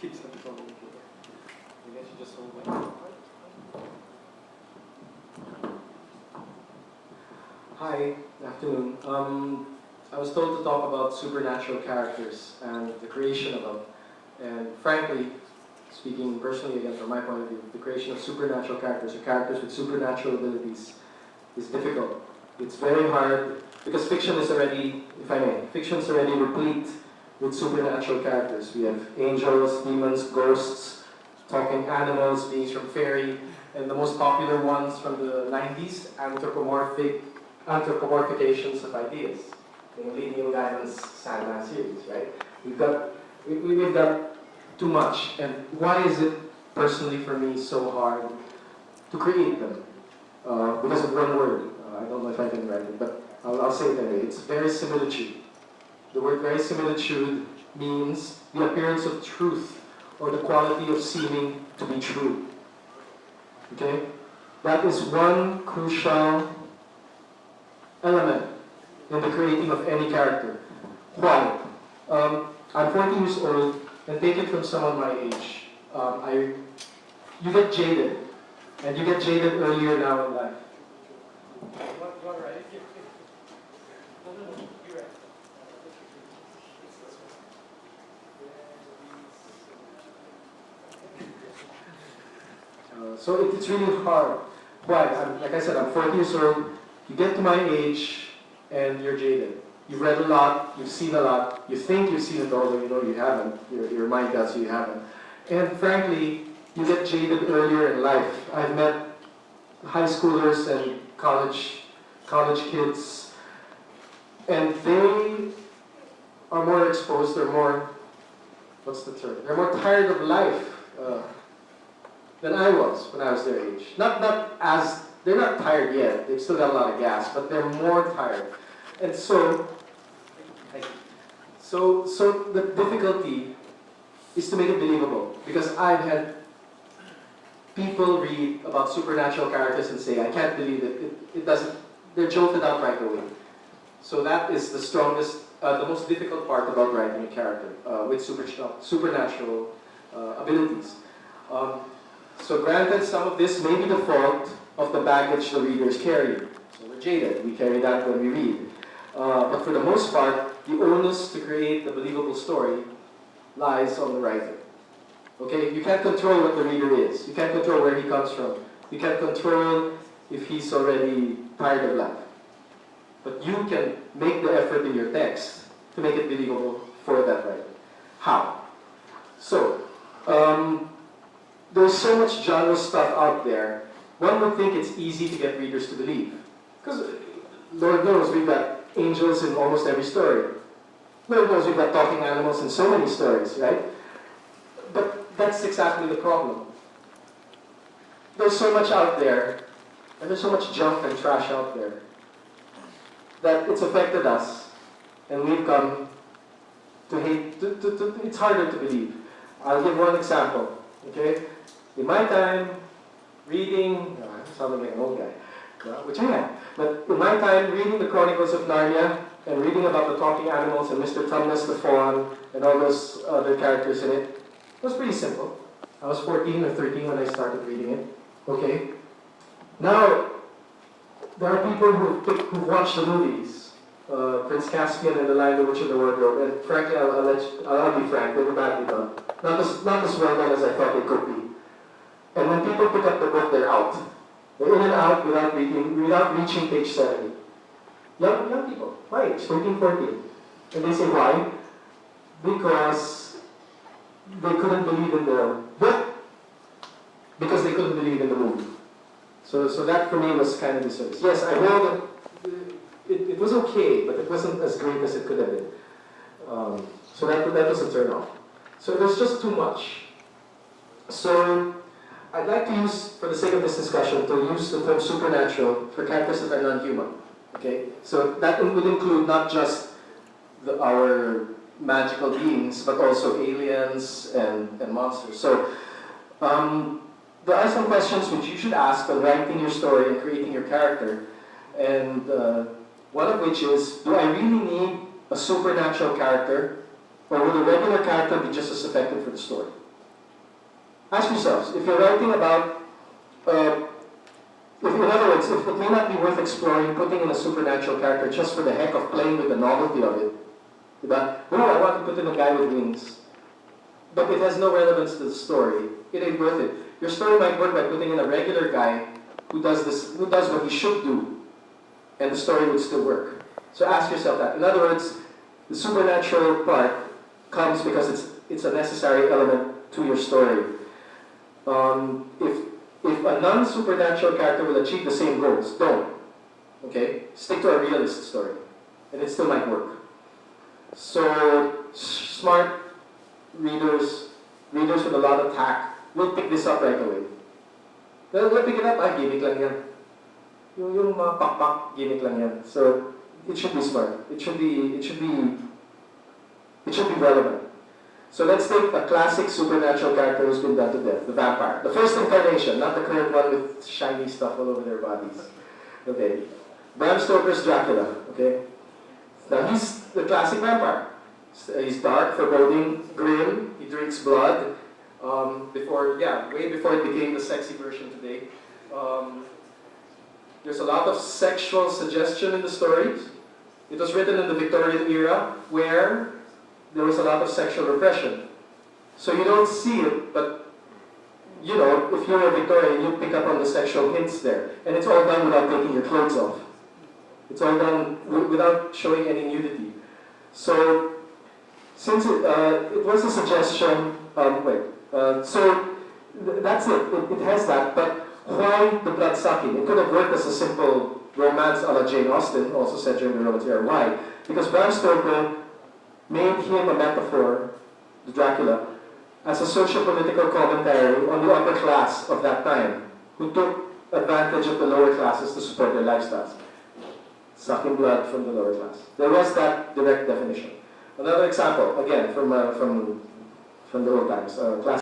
keeps them from the keyboard. I guess you just hold my. Hi, good afternoon. I was told to talk about supernatural characters and the creation of them. And frankly, speaking personally again from my point of view, the creation of supernatural characters or characters with supernatural abilities is difficult. It's very hard because fiction is already, if I may, fiction is already replete with supernatural characters. We have angels, demons, ghosts, talking animals, beings from fairy, and the most popular ones from the 90s, anthropomorphications of ideas. Leading Guidance Sandman series, right? We've got too much. And why is it, personally for me, so hard to create them? Because of one word. I don't know if I can write it, but I'll say it anyway. It's verisimilitude. The word verisimilitude means the appearance of truth or the quality of seeming to be true. Okay? That is one crucial element in the creating of any character. Why? I'm 40 years old, and take it from someone my age. You get jaded, and you get jaded earlier now in life. So it's really hard. Why? Like I said, I'm 40 years old. You get to my age, and you're jaded. You've read a lot, you've seen a lot, you think you've seen it all, though you know you haven't. Your mind tells you you haven't. And frankly, you get jaded earlier in life. I've met high schoolers and college kids, and they are more exposed, they're more, what's the term? They're more tired of life than I was when I was their age. They're not tired yet, they've still got a lot of gas, but they're more tired. And so the difficulty is to make it believable, because I've had people read about supernatural characters and say, I can't believe it, it doesn't, they're jolted out right away. So that is the strongest, the most difficult part about writing a character with supernatural abilities. So granted, some of this may be the fault of the baggage the readers carry. So we're jaded, we carry that when we read. But for the most part, the onus to create the believable story lies on the writer. Okay? You can't control what the reader is. You can't control where he comes from. You can't control if he's already tired of life. But you can make the effort in your text to make it believable for that writer. How? So, there's so much genre stuff out there. One would think it's easy to get readers to believe. Because Lord knows we've got angels in almost every story. Lord knows we've got talking animals in so many stories, right? But that's exactly the problem. There's so much out there, and there's so much junk and trash out there, that it's affected us, and we've come to hate, it's harder to believe. I'll give one example, okay? In my time, reading, I'm sounding like an old guy, which I am, but in my time, reading the Chronicles of Narnia, and reading about the talking animals and Mr. Tumnus the Fawn, and all those other characters in it, was pretty simple. I was 14 or 13 when I started reading it, okay? Now, there are people who watch the movies, Prince Caspian and The Lion, the Witch, and the Wardrobe, and frankly, I'll be frank, they were badly done. Not as well done as I thought they could be. And when people pick up the book, they're out. They're in and out without reaching page 70. Young people, my age, 13, 14. And they say, why? Because they couldn't believe in the book, because they couldn't believe in the movie. So that for me was kind of disservice. Yes, I know that it was okay, but it wasn't as great as it could have been. So that was a turn off. So there's just too much. So I'd like to use, for the sake of this discussion, to use the term supernatural for characters that are non-human. Okay? So that would include not just our magical beings, but also aliens and monsters. So there are some questions which you should ask when writing your story and creating your character. And one of which is, do I really need a supernatural character, or would a regular character be just as effective for the story? Ask yourselves, if you're writing about, if in other words, if it may not be worth exploring putting in a supernatural character just for the heck of playing with the novelty of it, diba? Oh, I want to put in a guy with wings, but it has no relevance to the story, it ain't worth it. Your story might work by putting in a regular guy who does what he should do, and the story would still work. So ask yourself that. In other words, the supernatural part comes because it's a necessary element to your story. If a non-supernatural character will achieve the same goals, don't. Okay? Stick to a realist story, and it still might work. So smart readers with a lot of tact will pick this up right away. They'll pick it up, gimmick lang yan. Yung mga pakpak, gimmick lang yan. So it should be smart. It should be relevant. So let's take a classic supernatural character who's been done to death, the vampire. The first incarnation, not the current one with shiny stuff all over their bodies. Okay. Bram Stoker's Dracula. Okay. Now he's the classic vampire. He's dark, foreboding, grim. He drinks blood. Way before it became the sexy version today. There's a lot of sexual suggestion in the stories. It was written in the Victorian era where there was a lot of sexual repression. So you don't see it, but you know, if you're a Victorian, you pick up on the sexual hints there. And it's all done without taking your clothes off. It's all done without showing any nudity. So, since it was a suggestion, so that's it. It has that, but why the blood sucking? It could have worked as a simple romance a la Jane Austen, also set during the Romance era. Why? Because Bram Stoker made him a metaphor, the Dracula, as a socio-political commentary on the upper class of that time, who took advantage of the lower classes to support their lifestyles. Sucking blood from the lower class. There was that direct definition. Another example, again, from the old times, class